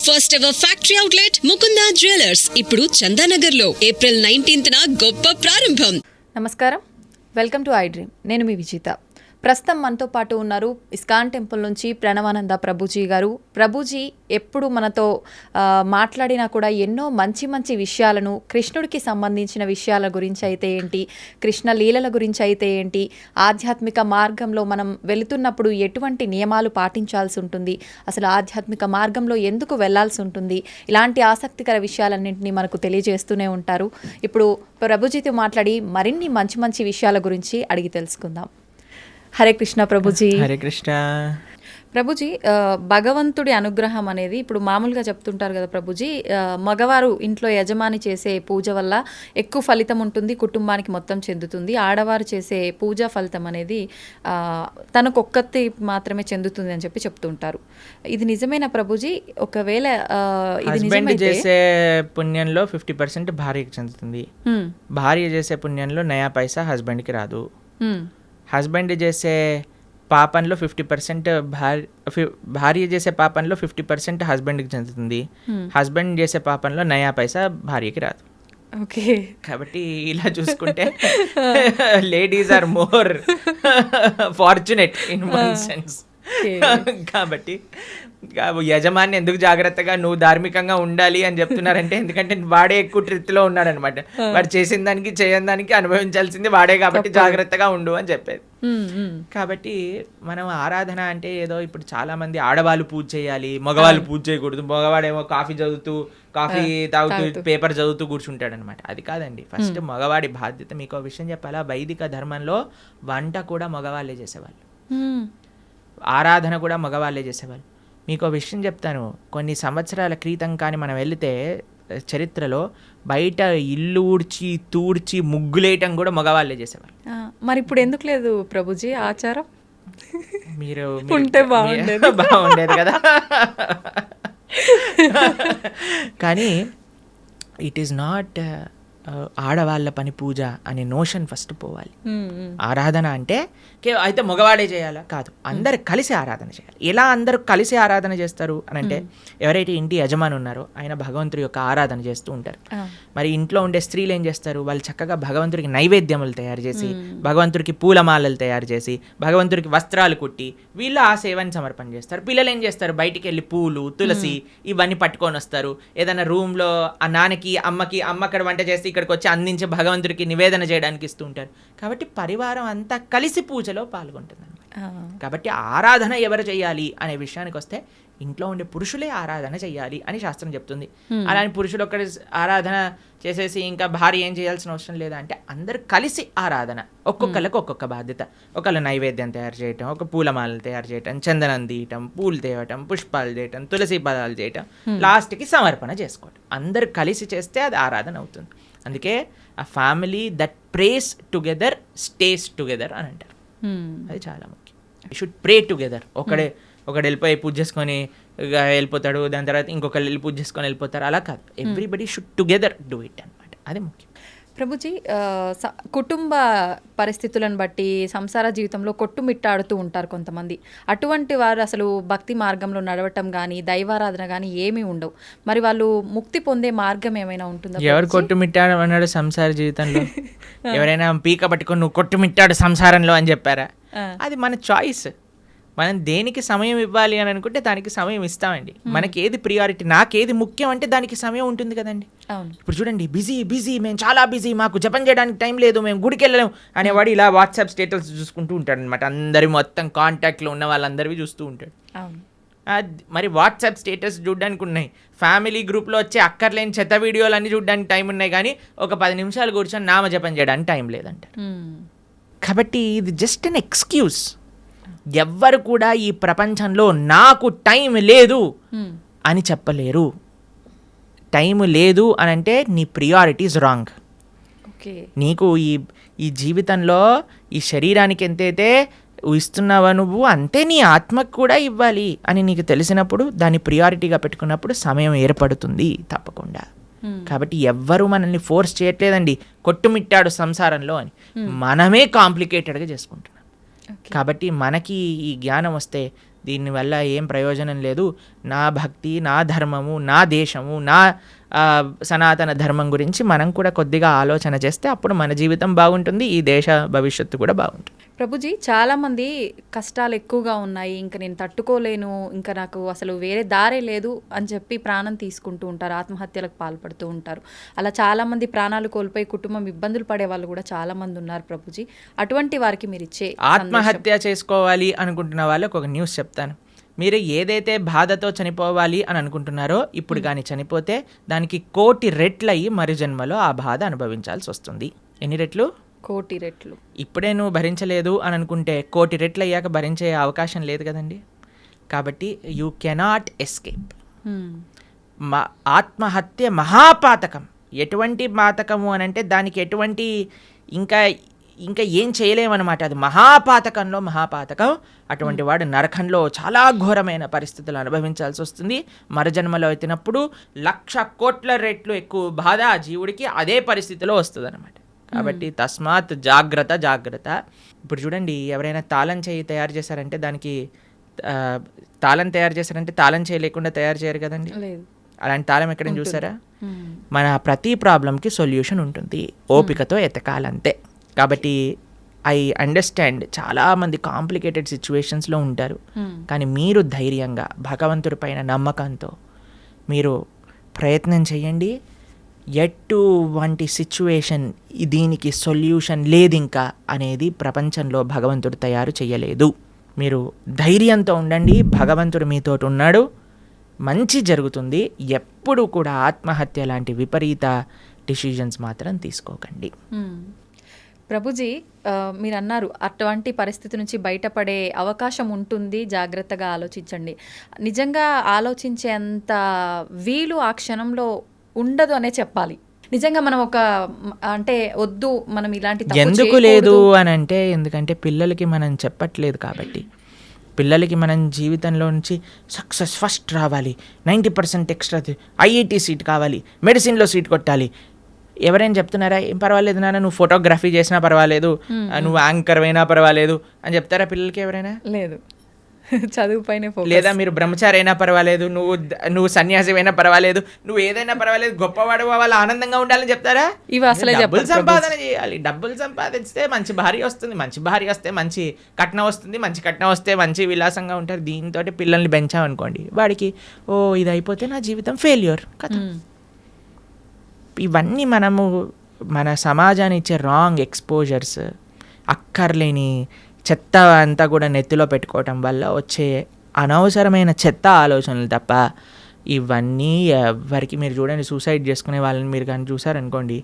First ever factory outlet Mukunda jewellers ఇప్పుడు చందానగర్ లో April 19th గొప్ప ప్రారంభం. నమస్కారం, వెల్కమ్ టు ఐ డ్రీమ్. నేను మీ విజిత. ప్రస్తుతం మనతో పాటు ఉన్నారు ఇస్కాన్ టెంపుల్ నుంచి ప్రణవానంద ప్రభుజీ గారు. ప్రభుజీ ఎప్పుడు మనతో మాట్లాడినా కూడా ఎన్నో మంచి మంచి విషయాలను, కృష్ణుడికి సంబంధించిన విషయాల గురించి అయితే ఏంటి, కృష్ణ లీలల గురించి అయితే ఏంటి, ఆధ్యాత్మిక మార్గంలో మనం వెళుతున్నప్పుడు ఎటువంటి నియమాలు పాటించాల్సి ఉంటుంది, అసలు ఆధ్యాత్మిక మార్గంలో ఎందుకు వెళ్లాల్సి ఉంటుంది, ఇలాంటి ఆసక్తికర విషయాలన్నింటినీ మనకు తెలియజేస్తూనే ఉంటారు. ఇప్పుడు ప్రభుజీతో మాట్లాడి మరిన్ని మంచి మంచి విషయాల గురించి అడిగి తెలుసుకుందాం. హరే కృష్ణ ప్రభుజీ. హరే కృష్ణ ప్రభుజీ. భగవంతుడి అనుగ్రహం అనేది ఇప్పుడు మామూలుగా చెప్తుంటారు కదా ప్రభుజీ, మగవారు ఇంట్లో యజమాని చేసే పూజ వల్ల ఎక్కువ ఫలితం ఉంటుంది, కుటుంబానికి మొత్తం చెందుతుంది. ఆడవారు చేసే పూజా ఫలితం అనేది తనకొక్కతి మాత్రమే చెందుతుంది అని చెప్పి చెప్తుంటారు. ఇది నిజమేనా ప్రభుజీ? ఒకవేళ ఇది నిజమైతే చేసే పుణ్యంలో 50% భార్యకి చెందుతుంది. భార్య చేసే పుణ్యంలో నయా పైసా హస్బెండ్కి రాదు. హస్బెండ్ చేసే పాపంలో 50% భార్య చేసే పాపంలో 50% హస్బెండ్కి చెందుతుంది. హస్బెండ్ చేసే పాపంలో నయా పైసా భార్యకి రాదు. ఓకే. కాబట్టి ఇలా చూసుకుంటే ladies are more fortunate in one sense. కాబట్టి యజమాని ఎందుకు జాగ్రత్తగా నువ్వు ధార్మికంగా ఉండాలి అని చెప్తున్నారంటే, ఎందుకంటే వాడే ఎక్కువ ట్రిత్లో ఉన్నాడనమాట. వాడు చేసిన దానికి చేయని దానికి అనుభవించాల్సింది వాడే, కాబట్టి జాగ్రత్తగా ఉండు అని చెప్పేది. కాబట్టి మనం ఆరాధన అంటే ఏదో ఇప్పుడు చాలా మంది ఆడవాళ్ళు పూజ చేయాలి, మగవాళ్ళు పూజ చేయకూడదు, మగవాడేమో కాఫీ తాగుతూ పేపర్ చదువుతూ కూర్చుంటాడు అనమాట. అది కాదండి. ఫస్ట్ మగవాడి బాధ్యత. మీకు విషయం చెప్పాలా, వైదిక ధర్మంలో వంట కూడా మగవాళ్ళే చేసేవాళ్ళు, ఆరాధన కూడా మగవాళ్ళే చేసేవాళ్ళు. మీకు విషయం చెప్తాను, కొన్ని సంవత్సరాల క్రితం కానీ మనం వెళితే చరిత్రలో బయట ఇల్లు ఊడ్చి తూడ్చి ముగ్గులేయటం కూడా మగవాళ్ళే చేసేవాళ్ళు. మరి ఇప్పుడు ఎందుకు లేదు ప్రభుజీ ఆచారం? మీరు ఉంటే బాగుండేది కదా. కానీ ఇట్ ఈస్ నాట్ ఆడవాళ్ళ పని పూజ అనే నోషన్ ఫస్ట్ పోవాలి. ఆరాధన అంటే అయితే మగవాడే చేయాలా? కాదు, అందరు కలిసి ఆరాధన చేయాలి. ఎలా అందరూ కలిసి ఆరాధన చేస్తారు అని అంటే, ఎవరైతే ఇంటి యజమాని ఉన్నారో ఆయన భగవంతుడి యొక్క ఆరాధన చేస్తూ ఉంటారు. మరి ఇంట్లో ఉండే స్త్రీలు ఏం చేస్తారు? వాళ్ళు చక్కగా భగవంతుడికి నైవేద్యములు తయారు చేసి, భగవంతుడికి పూలమాలలు తయారు చేసి, భగవంతుడికి వస్త్రాలు కుట్టి వీళ్ళు ఆ సేవని సమర్పణ చేస్తారు. పిల్లలు ఏం చేస్తారు? బయటికి వెళ్ళి పూలు, తులసి ఇవన్నీ పట్టుకొని వస్తారు. ఏదైనా రూమ్లో ఆ నాన్నకి అమ్మకి, అమ్మ అక్కడ వంట చేసి ఇక్కడికి వచ్చి అందించి భగవంతుడికి నివేదన చేయడానికి ఇస్తూ ఉంటారు. కాబట్టి పరివారం అంతా కలిసి పూజలో పాల్గొంటుంది అన్నమాట. కాబట్టి ఆరాధన ఎవరు చేయాలి అనే విషయానికి వస్తే, ఇంట్లో ఉండే పురుషులే ఆరాధన చేయాలి అని శాస్త్రం చెప్తుంది. అలానే పురుషులు ఒక్కడి ఆరాధన చేసేసి ఇంకా భార్య ఏం చేయాల్సిన అవసరం లేదా అంటే, అందరు కలిసి ఆరాధన. ఒక్కొక్కరికి ఒక్కొక్క బాధ్యత. ఒకళ్ళు నైవేద్యం తయారు చేయటం, ఒక పూలమాలలు తయారు చేయటం, చందనం తీయటం, పూలు తేవటం, పుష్పాలు చేయటం, తులసి పదాలు చేయటం, లాస్ట్కి సమర్పణ చేసుకోవటం. అందరు కలిసి చేస్తే అది ఆరాధన అవుతుంది. అందుకే ఆ family that praise together stays together అని అంటారు. అది చాలా ముఖ్యం. You should pray together. ఒకడు వెళ్ళిపోయి పూజ చేసుకొని వెళ్ళిపోతాడు, దాని తర్వాత ఇంకొకరు వెళ్ళి పూజ చేసుకొని వెళ్ళిపోతారు. అలా కాదు, everybody should together do it అనమాట. అది ముఖ్యం. ప్రభుజీ, కుటుంబ పరిస్థితులను బట్టి సంసార జీవితంలో కొట్టుమిట్టాడుతూ ఉంటారు కొంతమంది. అటువంటి వారు అసలు భక్తి మార్గంలో నడవటం కానీ, దైవారాధన కానీ ఏమీ ఉండవు. మరి వాళ్ళు ముక్తి పొందే మార్గం ఏమైనా ఉంటుందా? ఎవరు కొట్టుమిట్టాడు అన్నాడు సంసార జీవితంలో? ఎవరైనా పీక పట్టుకొని నువ్వు కొట్టుమిట్టాడు సంసారంలో అని చెప్పారా? అది మన చాయిస్. మనం దేనికి సమయం ఇవ్వాలి అని అనుకుంటే దానికి సమయం ఇస్తామండి. మనకి ఏది ప్రియారిటీ, నాకేది ముఖ్యం అంటే దానికి సమయం ఉంటుంది కదండి. ఇప్పుడు చూడండి, బిజీ, మేము చాలా బిజీ, మాకు జపం చేయడానికి టైం లేదు, మేము గుడికి వెళ్ళలేము అనేవాడు ఇలా వాట్సాప్ స్టేటస్ చూసుకుంటూ ఉంటాడు అనమాట. అందరి మొత్తం కాంటాక్ట్లో ఉన్న వాళ్ళందరివి చూస్తూ ఉంటాడు. మరి వాట్సాప్ స్టేటస్ చూడడానికి ఉన్నాయి, ఫ్యామిలీ గ్రూప్లో వచ్చే అక్కర్లేని చెత్త వీడియోలన్నీ చూడడానికి టైం ఉన్నాయి, కానీ ఒక 10 నిమిషాలు కూర్చొని నామ జపం చేయడానికి టైం లేదంటారు. కాబట్టి ఇది జస్ట్ అన్ ఎక్స్క్యూజ్. ఎవ్వరు కూడా ఈ ప్రపంచంలో నాకు టైం లేదు అని చెప్పలేరు. టైం లేదు అని అంటే నీ ప్రియారిటీస్ రాంగ్. నీకు ఈ జీవితంలో ఈ శరీరానికి ఎంతైతే ఇస్తున్నావా నువ్వు, అంతే నీ ఆత్మకు కూడా ఇవ్వాలి అని నీకు తెలిసినప్పుడు, దాన్ని ప్రియారిటీగా పెట్టుకున్నప్పుడు సమయం ఏర్పడుతుంది తప్పకుండా. కాబట్టి ఎవ్వరూ మనల్ని ఫోర్స్ చేయట్లేదండి కొట్టుమిట్టాడు సంసారంలో అని. మనమే కాంప్లికేటెడ్గా చేసుకుంటున్నాం. కాబట్టి మనకి ఈ జ్ఞానం వస్తే దీనివల్ల ఏం ప్రయోజనం లేదు, నా భక్తి, నా ధర్మము, నా దేశము, నా సనాతన ధర్మం గురించి మనం కూడా కొద్దిగా ఆలోచన చేస్తే అప్పుడు మన జీవితం బాగుంటుంది, ఈ దేశ భవిష్యత్తు కూడా బాగుంటుంది. ప్రభుజీ, చాలామంది కష్టాలు ఎక్కువగా ఉన్నాయి, ఇంకా నేను తట్టుకోలేను, ఇంకా నాకు అసలు వేరే దారే లేదు అని చెప్పి ప్రాణం తీసుకుంటూ ఉంటారు, ఆత్మహత్యలకు పాల్పడుతూ ఉంటారు. అలా చాలామంది ప్రాణాలు కోల్పోయి కుటుంబం ఇబ్బందులు పడే వాళ్ళు కూడా చాలామంది ఉన్నారు ప్రభుజీ. అటువంటి వారికి మీరు ఇచ్చే ఆత్మహత్య చేసుకోవాలి అనుకుంటున్న వాళ్ళకి ఒక న్యూస్ చెప్తాను. మీరు ఏదైతే బాధతో చనిపోవాలి అని అనుకుంటున్నారో ఇప్పుడు కానీ చనిపోతే దానికి 1,000,000 రెట్లు అయ్యి మరు జన్మలో ఆ బాధ అనుభవించాల్సి వస్తుంది. ఎన్ని రెట్లు? 1,000,000 రెట్లు. ఇప్పుడే నువ్వు భరించలేదు అని అనుకుంటే 1,000,000 రెట్లు అయ్యాక భరించే అవకాశం లేదు కదండి. కాబట్టి యూ కెనాట్ ఎస్కేప్. ఆత్మహత్య మహాపాతకం. ఎటువంటి పాతకము అని అంటే దానికి ఎటువంటి ఇంకా ఏం చేయలేమన్నమాట. అది మహాపాతకంలో మహాపాతకం. అటువంటి వాడు నరకంలో చాలా ఘోరమైన పరిస్థితులు అనుభవించాల్సి వస్తుంది. మరజన్మలో ఎత్తినప్పుడు 1,00,00,000,000 రెట్లు ఎక్కువ బాధ ఆ జీవుడికి అదే పరిస్థితిలో వస్తుంది అనమాట. కాబట్టి తస్మాత్ జాగ్రత్త. ఇప్పుడు చూడండి, ఎవరైనా తాళం చేయి తయారు చేశారంటే దానికి తాళం తయారు చేశారంటే తాళం చేయి లేకుండా తయారు చేయరు కదండి. అలాంటి తాళం ఎక్కడైనా చూసారా? మన ప్రతి ప్రాబ్లంకి సొల్యూషన్ ఉంటుంది, ఓపికతో ఎతకాలంతే. కాబట్టి ఐ అండర్స్టాండ్ చాలామంది కాంప్లికేటెడ్ సిచ్యువేషన్స్లో ఉంటారు, కానీ మీరు ధైర్యంగా భగవంతుడి పైన నమ్మకంతో మీరు ప్రయత్నం చేయండి. ఎటువంటి సిచ్యువేషన్ దీనికి సొల్యూషన్ లేదు ఇంకా అనేది ప్రపంచంలో భగవంతుడు తయారు చేయలేదు. మీరు ధైర్యంతో ఉండండి, భగవంతుడు మీతో ఉన్నాడు, మంచి జరుగుతుంది. ఎప్పుడు కూడా ఆత్మహత్య లాంటి విపరీత డిసిజన్స్ మాత్రం తీసుకోకండి. ప్రభుజీ, మీరు అన్నారు అటువంటి పరిస్థితి నుంచి బయటపడే అవకాశం ఉంటుంది, జాగ్రత్తగా ఆలోచించండి. నిజంగా ఆలోచించేంత వీలు ఆ క్షణంలో ఉండదు అనే చెప్పాలి. నిజంగా మనం అంటే వద్దు, మనం ఇలాంటి ఎందుకు లేదు అని అంటే, ఎందుకంటే పిల్లలకి మనం చెప్పట్లేదు కాబట్టి. పిల్లలకి మనం జీవితంలో నుంచి సక్సెస్ ఫస్ట్ రావాలి, 90% ఎక్స్ట్రా, ఐఐటి సీట్ కావాలి, మెడిసిన్లో సీట్ కొట్టాలి. ఎవరైనా చెప్తున్నారా ఏం పర్వాలేదు నాన్న, నువ్వు ఫోటోగ్రఫీ చేసినా పర్వాలేదు, నువ్వు యాంకర్ అయినా పర్వాలేదు అని చెప్తారా పిల్లలకి ఎవరైనా? లేదు. చదువు పైన, లేదా మీరు బ్రహ్మచారి అయినా పర్వాలేదు, నువ్వు సన్యాసి అయినా పర్వాలేదు, నువ్వు ఏదైనా పర్వాలేదు, గొప్పవాడు వాళ్ళు ఆనందంగా ఉండాలని చెప్తారా? ఇవి అసలే డబ్బులు సంపాదన చేయాలి. డబ్బులు సంపాదిస్తే మంచి భార్య వస్తుంది, మంచి భార్య వస్తే మంచి కట్నం వస్తుంది, మంచి కట్నం వస్తే మంచి విలాసంగా ఉంటారు. దీంతో పిల్లల్ని పెంచామనుకోండి, వాడికి ఇది అయిపోతే నా జీవితం ఫెయిల్యూర్ కదా. ఇవన్నీ మనము మన సమాజాన్ని ఇచ్చే రాంగ్ ఎక్స్పోజర్స్, అక్కర్లేని చెత్త అంతా కూడా నెత్తిలో పెట్టుకోవటం వల్ల వచ్చే అనవసరమైన చెత్త ఆలోచనలు తప్ప ఇవన్నీ ఎవరికి. మీరు చూడండి, సూసైడ్ చేసుకునే వాళ్ళని మీరు కానీ చూసారనుకోండి,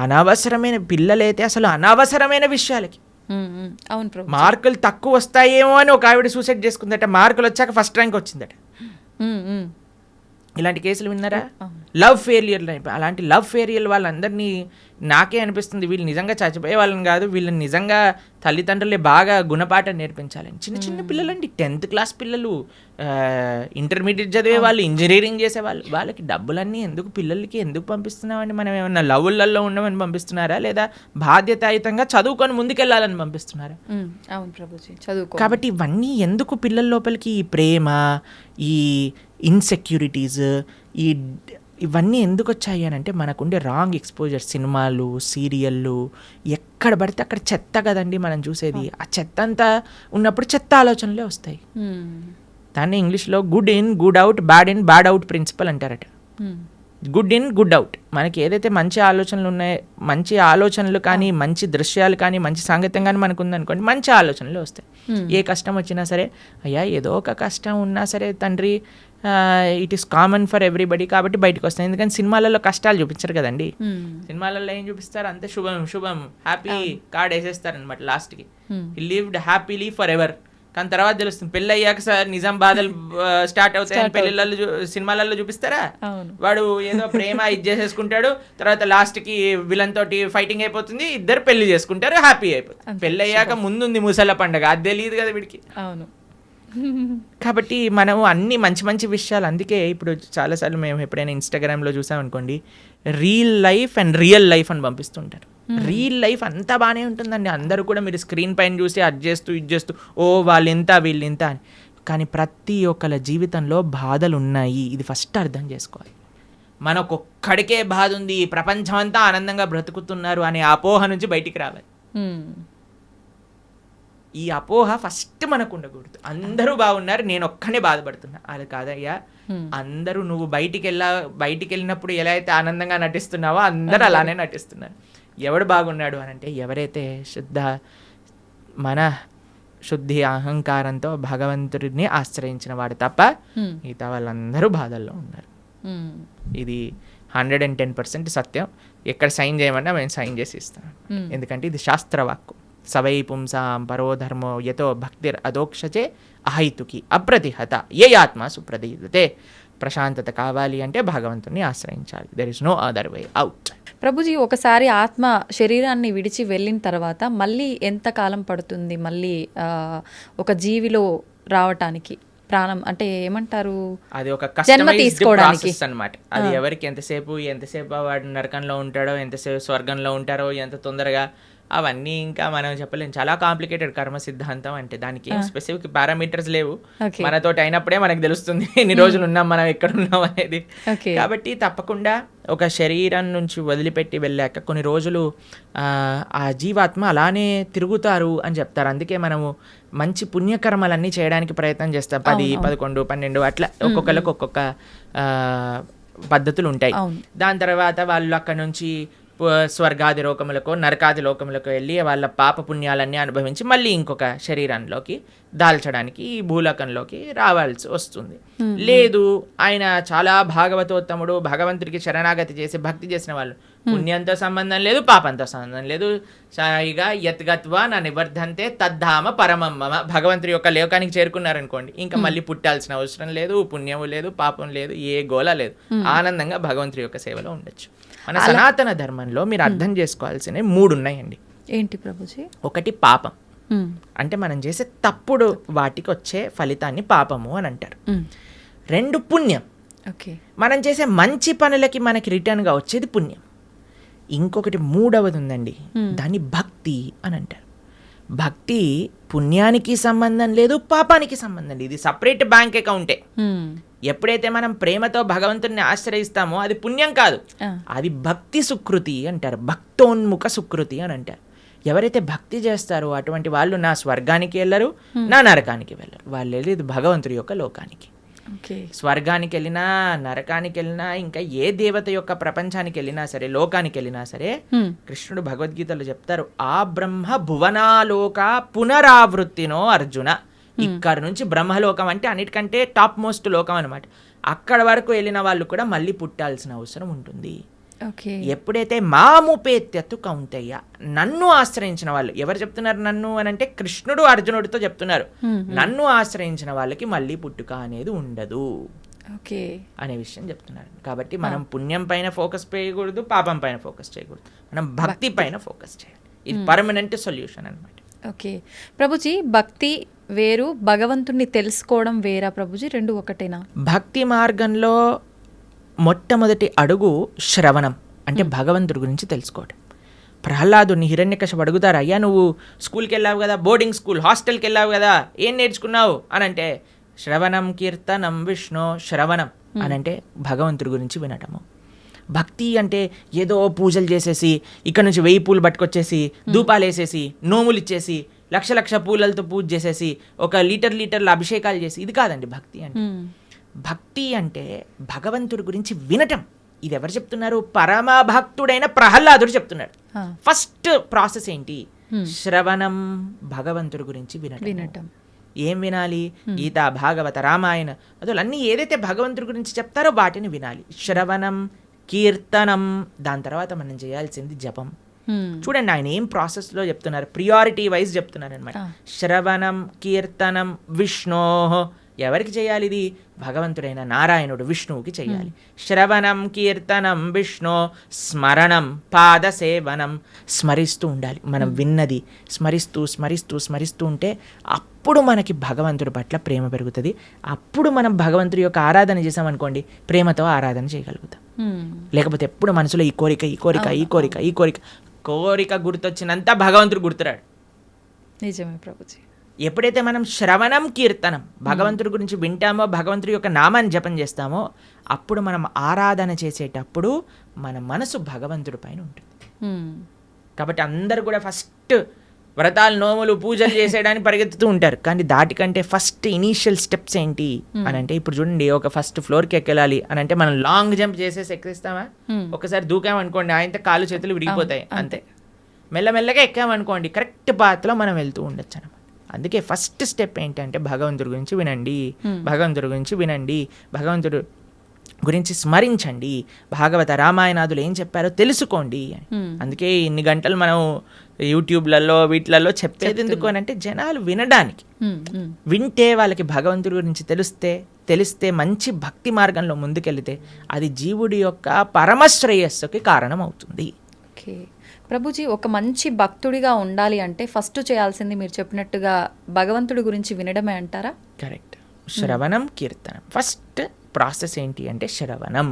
అనవసరమైన పిల్లలైతే అసలు అనవసరమైన విషయాలకి మార్కులు తక్కువ వస్తాయేమో అని ఒక ఆవిడ సూసైడ్ చేసుకుందట, మార్కులు వచ్చాక ఫస్ట్ ర్యాంక్ వచ్చిందట. ఇలాంటి కేసులు విన్నారా? Love failure. అలాంటి లవ్ ఫెయిలియర్ వాళ్ళందరినీ నాకే అనిపిస్తుంది వీళ్ళు నిజంగా చచ్చిపోయే వాళ్ళని కాదు, వీళ్ళని నిజంగా తల్లిదండ్రులే బాగా గుణపాఠం నేర్పించాలని. చిన్న చిన్న పిల్లలండి, 10th క్లాస్ పిల్లలు, ఇంటర్మీడియట్ చదివే వాళ్ళు, ఇంజనీరింగ్ చేసేవాళ్ళు, వాళ్ళకి డబ్బులన్నీ ఎందుకు పిల్లలకి ఎందుకు పంపిస్తున్నామండి? మనం ఏమన్నా లవ్వులలో ఉండమని పంపిస్తున్నారా, లేదా బాధ్యతాయుతంగా చదువుకొని ముందుకెళ్ళాలని పంపిస్తున్నారా? అవును ప్రభుజీ, చదువుకో. కాబట్టి ఇవన్నీ ఎందుకు పిల్లల లోపలికి ఈ ప్రేమ, ఈ ఇన్సెక్యూరిటీస్, ఇవన్నీ ఎందుకు వచ్చాయి అని అంటే మనకుండే రాంగ్ ఎక్స్పోజర్. సినిమాలు, సీరియళ్ళు, ఎక్కడ పడితే అక్కడ చెత్త కదండి మనం చూసేది. ఆ చెత్త అంతా ఉన్నప్పుడు చెత్త ఆలోచనలే వస్తాయి. దాన్ని ఇంగ్లీష్లో good in good out, bad in bad out principle అంటారట. Good in good out. మనకి ఏదైతే మంచి ఆలోచనలు ఉన్నాయో, మంచి ఆలోచనలు కానీ, మంచి దృశ్యాలు కానీ, మంచి సాంగత్యం కానీ మనకు ఉందనుకోండి, మంచి ఆలోచనలు వస్తాయి. ఏ కష్టం వచ్చినా సరే, అయ్యా ఏదో ఒక కష్టం ఉన్నా సరే తండ్రి, it is common for everybody, కాబట్టి బయటకు వస్తాయి. ఎందుకంటే సినిమాలలో కష్టాలు చూపించరు కదండి. సినిమాలలో ఏం చూపిస్తారు? అంతే శుభం శుభం హ్యాపీ కార్డ్ వేసేస్తారు అనమాట లాస్ట్కి. హి లివ్డ్ హ్యాపీలీ ఫర్ ఎవర్. కానీ తర్వాత తెలుస్తుంది పెళ్ళి అయ్యాక సార్ నిజాం బాధలు స్టార్ట్ అవుతాయని పెళ్ళిళ్ళలో సినిమాలలో చూపిస్తారా? వాడు ఏదో ప్రేమ ఇది చేసేసుకుంటాడు, తర్వాత లాస్ట్కి విలన్ తోటి ఫైటింగ్ అయిపోతుంది, ఇద్దరు పెళ్లి చేసుకుంటారు, హ్యాపీ అయిపోతుంది. పెళ్ళి అయ్యాక ముందుంది ముసల పండగ, అది తెలియదు కదా వీడికి. అవును. కాబట్టి మనం అన్ని మంచి మంచి విషయాలు, అందుకే ఇప్పుడు చాలాసార్లు మేము ఎప్పుడైనా ఇన్స్టాగ్రామ్లో చూసామనుకోండి, real life and real life అని పంపిస్తుంటారు. రియల్ లైఫ్ అంతా బాగానే ఉంటుందండి, అందరూ కూడా మీరు స్క్రీన్ పైన చూసి అది చేస్తూ ఇది చేస్తూ వాళ్ళు ఇంత వీళ్ళు ఇంత అని. కానీ ప్రతి ఒక్కళ్ళ జీవితంలో బాధలు ఉన్నాయి. ఇది ఫస్ట్ అర్థం చేసుకోవాలి. మనకొక్కడికే బాధ ఉంది, ప్రపంచం అంతా ఆనందంగా బ్రతుకుతున్నారు అనే అపోహ నుంచి బయటికి రావాలి. ఈ అపోహ ఫస్ట్ మనకు ఉండకూడదు. అందరూ బాగున్నారు, నేను ఒక్కనే బాధపడుతున్నా. అది కాదయ్యా, అందరూ నువ్వు బయటికి వెళ్ళినప్పుడు ఎలా అయితే ఆనందంగా నటిస్తున్నావో అందరూ అలానే నటిస్తున్నారు. ఎవడు బాగున్నాడు అని అంటే ఎవరైతే మన శుద్ధి అహంకారంతో భగవంతుడిని ఆశ్రయించిన వాడు తప్ప మిగతా వాళ్ళందరూ బాధల్లో ఉన్నారు. ఇది 110% సత్యం. ఎక్కడ సైన్ చేయమన్నా మేము సైన్ చేసి ఇస్తాం. ఎందుకంటే ఇది శాస్త్రవాక్కు. సవై పుంసాం పరోధర్మో యతో భక్తిర్ అదోక్షచే అహైతుకి అప్రతిహత ఏ ఆత్మ సుప్రదీయతే. ప్రశాంతత కావాలి అంటే భగవంతుని ఆశ్రయించాలి. There is no other way out. ప్రభుజీ, ఒకసారి ఆత్మ శరీరాన్ని విడిచి వెళ్ళిన తర్వాత మళ్ళీ ఎంత కాలం పడుతుంది మళ్ళీ ఒక జీవిలో రావటానికి? ప్రాణం అంటే ఏమంటారు, అది ఒక జన్మ తీసుకోవడానికి అన్నమాట. అది ఎవరికి ఎంతసేపు వాడు నరకంలో ఉంటాడో, ఎంతసేపు స్వర్గంలో ఉంటారో, ఎంత తొందరగా, అవన్నీ ఇంకా మనం చెప్పలేం. చాలా కాంప్లికేటెడ్ కర్మ సిద్ధాంతం అంటే. దానికి ఏం స్పెసిఫిక్ పారామీటర్స్ లేవు. మనతోటి అయినప్పుడే మనకు తెలుస్తుంది ఎన్ని రోజులు ఉన్నాం, మనం ఎక్కడ ఉన్నాం అనేది. కాబట్టి తప్పకుండా ఒక శరీరం నుంచి వదిలిపెట్టి వెళ్ళాక కొన్ని రోజులు ఆ జీవాత్మ అలానే తిరుగుతారు అని చెప్తారు. అందుకే మనము మంచి పుణ్యకర్మలన్నీ చేయడానికి ప్రయత్నం చేస్తాం. 10, 11, 12 అట్లా ఒక్కొక్కరికి ఒక్కొక్క పద్ధతులు ఉంటాయి. దాని తర్వాత వాళ్ళు అక్కడ నుంచి స్వర్గాది లోకములకు, నరకాది లోకములకు వెళ్ళి వాళ్ళ పాప పుణ్యాలన్నీ అనుభవించి మళ్ళీ ఇంకొక శరీరంలోకి దాల్చడానికి ఈ భూలోకంలోకి రావాల్సి వస్తుంది. లేదు, ఆయన చాలా భాగవతోత్తముడు, భగవంతుడికి శరణాగతి చేసి భక్తి చేసిన వాళ్ళు, పుణ్యంతో సంబంధం లేదు, పాపంతో సంబంధం లేదు, సాయిగా యత్గత్వా నా నివర్ధంతే తద్ధామ పరమమ్మ, భగవంతుడి యొక్క లోకానికి చేరుకున్నారనుకోండి, ఇంకా మళ్ళీ పుట్టాల్సిన అవసరం లేదు, పుణ్యము లేదు, పాపం లేదు, ఏ గోల లేదు, ఆనందంగా భగవంతుడి యొక్క సేవలో ఉండొచ్చు. మన సనాతన ధర్మంలో మీరు అర్థం చేసుకోవాల్సినవి 3 ఉన్నాయండి. ఏంటి ప్రభుజీ? ఒకటి పాపం, అంటే మనం చేసే తప్పుడు వాటికి వచ్చే ఫలితాన్ని పాపము అని అంటారు. 2 పుణ్యం, మనం చేసే మంచి పనులకి మనకి రిటర్న్గా వచ్చేది పుణ్యం. ఇంకొకటి 3వది ఉందండి, దాన్ని భక్తి అని అంటారు. భక్తి పుణ్యానికి సంబంధం లేదు, పాపానికి సంబంధం లేదు. ఇది సపరేట్ బ్యాంక్ అకౌంటే. ఎప్పుడైతే మనం ప్రేమతో భగవంతుడిని ఆశ్రయిస్తామో అది పుణ్యం కాదు, అది భక్తి సుకృతి అంటారు. భక్తోన్ముఖ సుకృతి అని అంటారు. ఎవరైతే భక్తి చేస్తారో అటువంటి వాళ్ళు నా స్వర్గానికి వెళ్ళరు, నా నరకానికి వెళ్ళరు. వాళ్ళు వెళ్ళేది భగవంతుడి యొక్క లోకానికి. స్వర్గానికి వెళ్ళినా, నరకానికి వెళ్ళినా, ఇంకా ఏ దేవత యొక్క ప్రపంచానికి వెళ్ళినా సరే, లోకానికి వెళ్ళినా సరే, కృష్ణుడు భగవద్గీతలో చెప్తారు, ఆ బ్రహ్మ భువనాలోక పునరావృత్తినో అర్జున. ఇక్కడ నుంచి బ్రహ్మలోకం అంటే అన్నిటికంటే టాప్ మోస్ట్ లోకం అనమాట. అక్కడ వరకు వెళ్ళిన వాళ్ళు కూడా మళ్ళీ పుట్టాల్సిన అవసరం ఉంటుంది. ఎప్పుడైతే మాముపేత్యత్తు కౌంతయ్య, నన్ను ఆశ్రయించిన వాళ్ళు, ఎవరు చెప్తున్నారు నన్ను అని అంటే కృష్ణుడు అర్జునుడితో చెప్తున్నారు, నన్ను ఆశ్రయించిన వాళ్ళకి మళ్ళీ పుట్టుక అనేది ఉండదు అనే విషయం చెప్తున్నారు. కాబట్టి మనం పుణ్యం పైన ఫోకస్ చేయకూడదు, పాపం పైన ఫోకస్ చేయకూడదు, మనం భక్తి పైన ఫోకస్ చేయాలి. ఇది పర్మనెంట్ సొల్యూషన్ అనమాట. ఓకే ప్రభుజీ, భక్తి వేరు, భగవంతుణ్ణి తెలుసుకోవడం వేరా ప్రభుజీ? 2 ఒకటేనా? భక్తి మార్గంలో మొట్టమొదటి అడుగు శ్రవణం, అంటే భగవంతుడి గురించి తెలుసుకోవడం. ప్రహ్లాదుని హిరణ్యకశిపుడు అడుగుతారు, అయ్యా నువ్వు స్కూల్కి వెళ్ళావు కదా, బోర్డింగ్ స్కూల్, హాస్టల్కి వెళ్ళావు కదా, ఏం నేర్చుకున్నావు అని అంటే, శ్రవణం కీర్తనం విష్ణు. శ్రవణం అని అంటే భగవంతుడి గురించి వినటము. భక్తి అంటే ఏదో పూజలు చేసేసి, ఇక్కడ నుంచి 1000 పూలు పట్టుకొచ్చేసి, ధూపాలు వేసేసి, నోములు ఇచ్చేసి, లక్ష పూలలతో పూజ చేసేసి, ఒక లీటర్ల అభిషేకాలు చేసి, ఇది కాదండి భక్తి అంటే. భక్తి అంటే భగవంతుడి గురించి వినటం. ఇది ఎవరు చెప్తున్నారు? పరమభక్తుడైన ప్రహ్లాదుడు చెప్తున్నాడు. ఫస్ట్ ప్రాసెస్ ఏంటి? శ్రవణం, భగవంతుడి గురించి వినటం. ఏం వినాలి? గీత, భాగవత, రామాయణ అసలు అన్నీ ఏదైతే భగవంతుడి గురించి చెప్తారో వాటిని వినాలి. శ్రవణం, కీర్తనం, దాని తర్వాత మనం చేయాల్సింది జపం. చూడండి ఆయన ఏం ప్రాసెస్లో చెప్తున్నారు, ప్రియారిటీ వైజ్ చెప్తున్నారు అనమాట. శ్రవణం, కీర్తనం, విష్ణో. ఎవరికి చేయాలి ఇది? భగవంతుడైన నారాయణుడు విష్ణువుకి చేయాలి. శ్రవణం, కీర్తనం, విష్ణు, స్మరణం, పాద సేవనం. స్మరిస్తూ ఉండాలి. మనం విన్నది స్మరిస్తూ ఉంటే అప్పుడు మనకి భగవంతుడి పట్ల ప్రేమ పెరుగుతుంది. అప్పుడు మనం భగవంతుడి యొక్క ఆరాధన చేసామనుకోండి, ప్రేమతో ఆరాధన చేయగలుగుతాం. లేకపోతే ఎప్పుడు మనసులో ఈ కోరిక గుర్తొచ్చినంత భగవంతుడు గుర్తురాడు. నిజమే ప్రభుజీ. ఎప్పుడైతే మనం శ్రవణం కీర్తనం భగవంతుడి గురించి వింటామో, భగవంతుడి యొక్క నామాన్ని జపం చేస్తామో, అప్పుడు మనం ఆరాధన చేసేటప్పుడు మన మనసు భగవంతుడి పైన ఉంటుంది. కాబట్టి అందరు కూడా ఫస్ట్ వ్రతాలు, నోములు, పూజలు చేసేయడానికి పరిగెత్తుతూ ఉంటారు. కానీ దాటికంటే ఫస్ట్ ఇనీషియల్ స్టెప్స్ ఏంటి అని అంటే, ఇప్పుడు చూడండి, ఒక ఫస్ట్ ఫ్లోర్కి ఎక్కెళ్ళాలి అని అంటే మనం లాంగ్ జంప్ చేసేసి ఎక్కిస్తామా? ఒకసారి దూకామనుకోండి, ఆయనతో కాళ్ళు చేతులు విడిగిపోతాయి, అంతే. మెల్లమెల్లగా ఎక్కామనుకోండి, కరెక్ట్ పాత్లో మనం వెళ్తూ ఉండొచ్చు అనమాట. అందుకే ఫస్ట్ స్టెప్ ఏంటంటే భగవంతుడి గురించి వినండి, భగవంతుడి గురించి వినండి, భగవంతుడు గురించి స్మరించండి, భాగవత రామాయణాదులు ఏం చెప్పారో తెలుసుకోండి అని. అందుకే ఇన్ని గంటలు మనం యూట్యూబ్లలో వీటిలలో చెప్పేది ఎందుకు అని అంటే, జనాలు వినడానికి. వింటే వాళ్ళకి భగవంతుడి గురించి తెలిస్తే మంచి భక్తి మార్గంలో ముందుకెళ్తే అది జీవుడి యొక్క పరమశ్రేయస్సుకి కారణం అవుతుంది. ఓకే ప్రభుజీ, ఒక మంచి భక్తుడిగా ఉండాలి అంటే ఫస్ట్ చేయాల్సింది మీరు చెప్పినట్టుగా భగవంతుడి గురించి వినడమే అంటారా? కరెక్ట్. శ్రవణం కీర్తనం ఫస్ట్ ప్రాసెస్ ఏంటి అంటే శ్రవణం.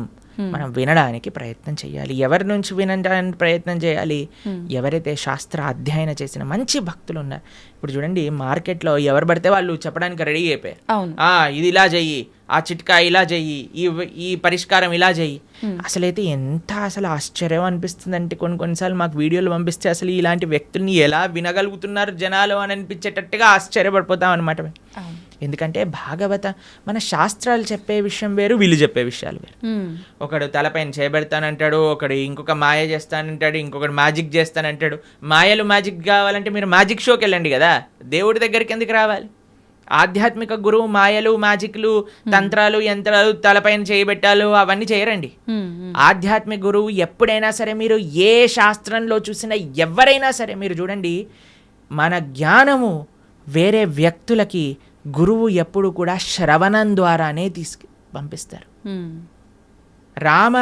మనం వినడానికి ప్రయత్నం చేయాలి. ఎవరి నుంచి వినడానికి ప్రయత్నం చేయాలి? ఎవరైతే శాస్త్ర అధ్యయనం చేసిన మంచి భక్తులు ఉన్నారు. ఇప్పుడు చూడండి, మార్కెట్లో ఎవరు పడితే వాళ్ళు చెప్పడానికి రెడీ అయిపోయారు. ఇది ఇలా చెయ్యి, ఆ చిట్కా ఇలా చెయ్యి, ఈ పరిష్కారం ఇలా చెయ్యి. అసలైతే అసలు ఆశ్చర్యం అనిపిస్తుంది అంటే, కొన్నిసార్లు మాకు వీడియోలు పంపిస్తే అసలు ఇలాంటి వ్యక్తుల్ని ఎలా వినగలుగుతున్నారు జనాలు అని అనిపించేటట్టుగా ఆశ్చర్యపడిపోతాం అనమాట. ఎందుకంటే భాగవత మన శాస్త్రాలు చెప్పే విషయం వేరు, వీళ్ళు చెప్పే విషయాలు వేరు. ఒకడు తలపైన చేయబెడతానంటాడు, ఒకడు ఇంకొక మాయ చేస్తానంటాడు, ఇంకొకడు మ్యాజిక్ చేస్తానంటాడు. మాయలు మ్యాజిక్ కావాలంటే మీరు మ్యాజిక్ షోకి వెళ్ళండి కదా, దేవుడి దగ్గరికి ఎందుకు రావాలి? ఆధ్యాత్మిక గురువు మాయలు, మ్యాజిక్లు, తంత్రాలు, యంత్రాలు, తలపైన చేయబెట్టాలు అవన్నీ చేయరండి. ఆధ్యాత్మిక గురువు ఎప్పుడైనా సరే, మీరు ఏ శాస్త్రంలో చూసినా ఎవరైనా సరే మీరు చూడండి, మన జ్ఞానము వేరే వ్యక్తులకి గురువు ఎప్పుడు కూడా శ్రవణం ద్వారానే పంపిస్తారు. రామ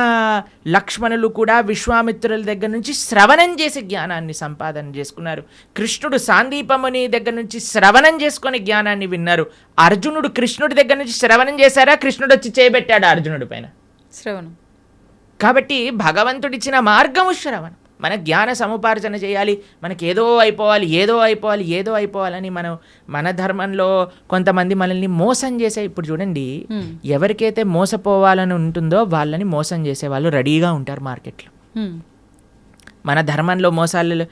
లక్ష్మణులు కూడా విశ్వామిత్రుల దగ్గర నుంచి శ్రవణం చేసి జ్ఞానాన్ని సంపాదన చేసుకున్నారు. కృష్ణుడు సాందీపముని దగ్గర నుంచి శ్రవణం చేసుకొని జ్ఞానాన్ని విన్నారు. అర్జునుడు కృష్ణుడి దగ్గర నుంచి శ్రవణం చేశారా? కృష్ణుడు వచ్చి చేయబెట్టాడు అర్జునుడి పైన శ్రవణం. కాబట్టి భగవంతుడిచ్చిన మార్గము శ్రవణం. మన జ్ఞాన సముపార్జన చేయాలి. మనకి ఏదో అయిపోవాలని మన ధర్మంలో కొంతమంది మనల్ని మోసం చేసే, ఇప్పుడు చూడండి, ఎవరికైతే మోసపోవాలని ఉంటుందో వాళ్ళని మోసం చేసే వాళ్ళు రెడీగా ఉంటారు మార్కెట్లో. మన ధర్మంలో మోసాలు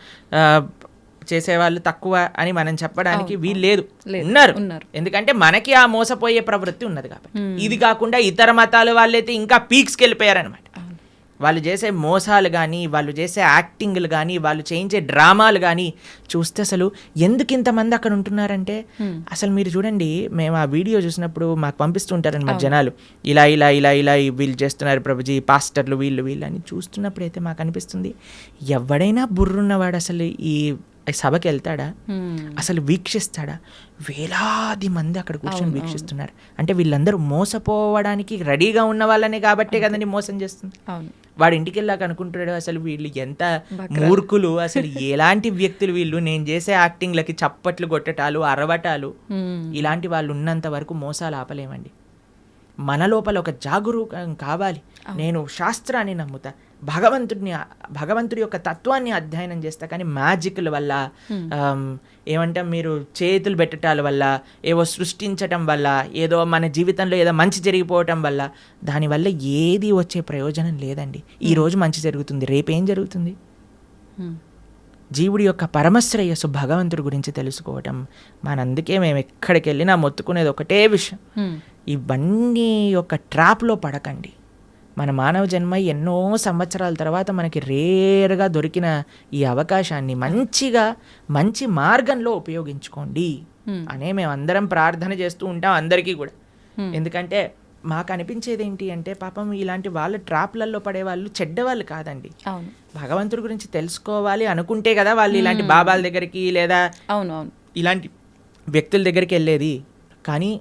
చేసేవాళ్ళు తక్కువ అని మనం చెప్పడానికి వీలు లేదు, ఉన్నారు. ఎందుకంటే మనకి ఆ మోసపోయే ప్రవృత్తి ఉన్నది కాబట్టి. ఇది కాకుండా ఇతర మతాల వాళ్ళైతే ఇంకా పీక్స్కి వెళ్ళిపోయారనమాట. వాళ్ళు చేసే మోసాలు కానీ, వాళ్ళు చేసే యాక్టింగ్లు కానీ, వాళ్ళు చేయించే డ్రామాలు కానీ చూస్తే అసలు ఎందుకు ఇంతమంది అక్కడ ఉంటున్నారంటే, అసలు మీరు చూడండి, మేము ఆ వీడియో చూసినప్పుడు మాకు పంపిస్తుంటారనమాట జనాలు, ఇలా ఇలా ఇలా ఇలా వీళ్ళు చేస్తున్నారు ప్రభుజీ, పాస్టర్లు వీళ్ళు అని చూస్తున్నప్పుడు అయితే మాకు అనిపిస్తుంది, ఎవడైనా బుర్రున్నవాడు అసలు ఈ సభకి వెళ్తాడా? అసలు వీక్షిస్తాడా? వేలాది మంది అక్కడ కూర్చొని వీక్షిస్తున్నారు అంటే వీళ్ళందరూ మోసపోవడానికి రెడీగా ఉన్న వాళ్ళనే కాబట్టే కదండి మోసం చేస్తుంది. వాడు ఇంటికి వెళ్ళాక అనుకుంటాడు, అసలు వీళ్ళు ఎంత మూర్ఖులు, అసలు ఎలాంటి వ్యక్తులు వీళ్ళు, నేను చేసే యాక్టింగ్లకి చప్పట్లు కొట్టటాలు, అరవటాలు, ఇలాంటి వాళ్ళు ఉన్నంత వరకు మోసాలు ఆపలేమండి. మన లోపల ఒక జాగరూకం కావాలి. నేను శాస్త్రాన్ని నమ్ముతా, భగవంతుడి యొక్క తత్వాన్ని అధ్యయనం చేస్తా, కానీ మ్యాజిక్ల వల్ల, ఏమంటాం, మీరు చేతులు పెట్టటాల వల్ల, ఏవో సృష్టించటం వల్ల, ఏదో మన జీవితంలో ఏదో మంచి జరిగిపోవటం వల్ల, దానివల్ల ఏది వచ్చే ప్రయోజనం లేదండి. ఈరోజు మంచి జరుగుతుంది, రేపేం జరుగుతుంది? జీవుడి యొక్క పరమశ్రేయస్సు భగవంతుడి గురించి తెలుసుకోవటం. మనందుకే మేము ఎక్కడికి వెళ్ళినా మొత్తుకునేది ఒకటే విషయం, ఇవన్నీ ఒక ట్రాప్లో పడకండి. మన మానవ జన్మ ఎన్నో సంవత్సరాల తర్వాత మనకి రేర్గా దొరికిన ఈ అవకాశాన్ని మంచి మార్గంలో ఉపయోగించుకోండి అనే మేము అందరం ప్రార్థన చేస్తూ ఉంటాం అందరికీ కూడా. ఎందుకంటే మాకు అనిపించేది ఏంటి అంటే, పాపం ఇలాంటి వాళ్ళ ట్రాప్లలో పడే వాళ్ళు చెడ్డవాళ్ళు కాదండి. భగవంతుడి గురించి తెలుసుకోవాలి అనుకుంటే కదా వాళ్ళు ఇలాంటి బాబాల దగ్గరికి లేదా ఇలాంటి వ్యక్తుల దగ్గరికి వెళ్ళేది. కానీ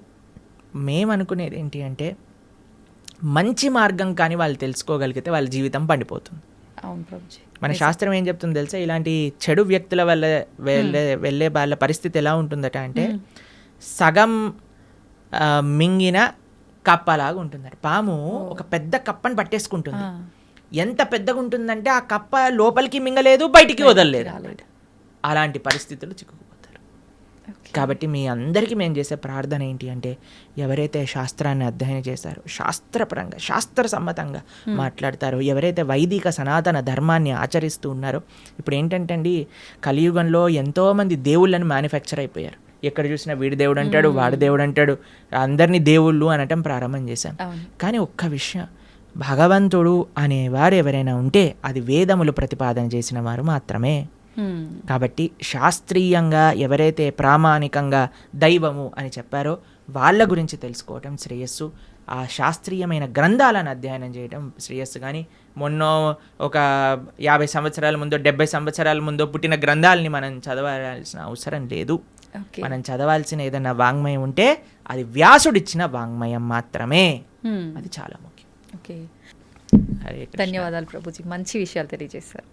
మేము అనుకునేది ఏంటి అంటే, మంచి మార్గం కానీ వాళ్ళు తెలుసుకోగలిగితే వాళ్ళ జీవితం పండిపోతుంది. మన శాస్త్రం ఏం చెప్తుంది తెలుసా? ఇలాంటి చెడు వ్యక్తుల వల్ల వెళ్ళే వాళ్ళ పరిస్థితి ఎలా ఉంటుందట అంటే, సగం మింగిన కప్పలాగా ఉంటుందట. పాము ఒక పెద్ద కప్పని పట్టేసుకుంటుంది. ఎంత పెద్దగా ఉంటుందంటే ఆ కప్ప లోపలికి మింగలేదు, బయటికి వదలలేదు. అలాంటి పరిస్థితులు చిక్కుకుపోతారు. కాబట్టి మీ అందరికీ మేము చేసే ప్రార్థన ఏంటి అంటే, ఎవరైతే శాస్త్రాన్ని అధ్యయనం చేశారో, శాస్త్రపరంగా శాస్త్రసమ్మతంగా మాట్లాడతారో, ఎవరైతే వైదిక సనాతన ధర్మాన్ని ఆచరిస్తూ ఉన్నారో, ఇప్పుడు ఏంటంటే అండి, కలియుగంలో ఎంతోమంది దేవుళ్ళని మ్యానుఫ్యాక్చర్ అయిపోయారు. ఎక్కడ చూసినా వీడి దేవుడు అంటాడు, వాడి దేవుడు అంటాడు, అందరినీ దేవుళ్ళు అనటం ప్రారంభం చేశాం. కానీ ఒక్క విషయం, భగవంతుడు అనేవారు ఎవరైనా ఉంటే అది వేదములు ప్రతిపాదన చేసిన వారు మాత్రమే. కాబట్టి శాస్త్రీయంగా ఎవరైతే ప్రామాణికంగా దైవము అని చెప్పారో వాళ్ళ గురించి తెలుసుకోవటం శ్రేయస్సు. ఆ శాస్త్రీయమైన గ్రంథాలను అధ్యయనం చేయడం శ్రేయస్సు. కానీ మొన్న ఒక 50 సంవత్సరాల ముందో 70 సంవత్సరాల ముందో పుట్టిన గ్రంథాలని మనం చదవాల్సిన అవసరం లేదు. మనం చదవాల్సిన ఏదైనా వాంగ్మయం ఉంటే అది వ్యాసుడిచ్చిన వాంగ్మయం మాత్రమే. అది చాలా ముఖ్యం. ఓకే, హరే కృష్ణ. ధన్యవాదాలు ప్రభుజీ, మంచి విషయాలు తెలియజేశారు.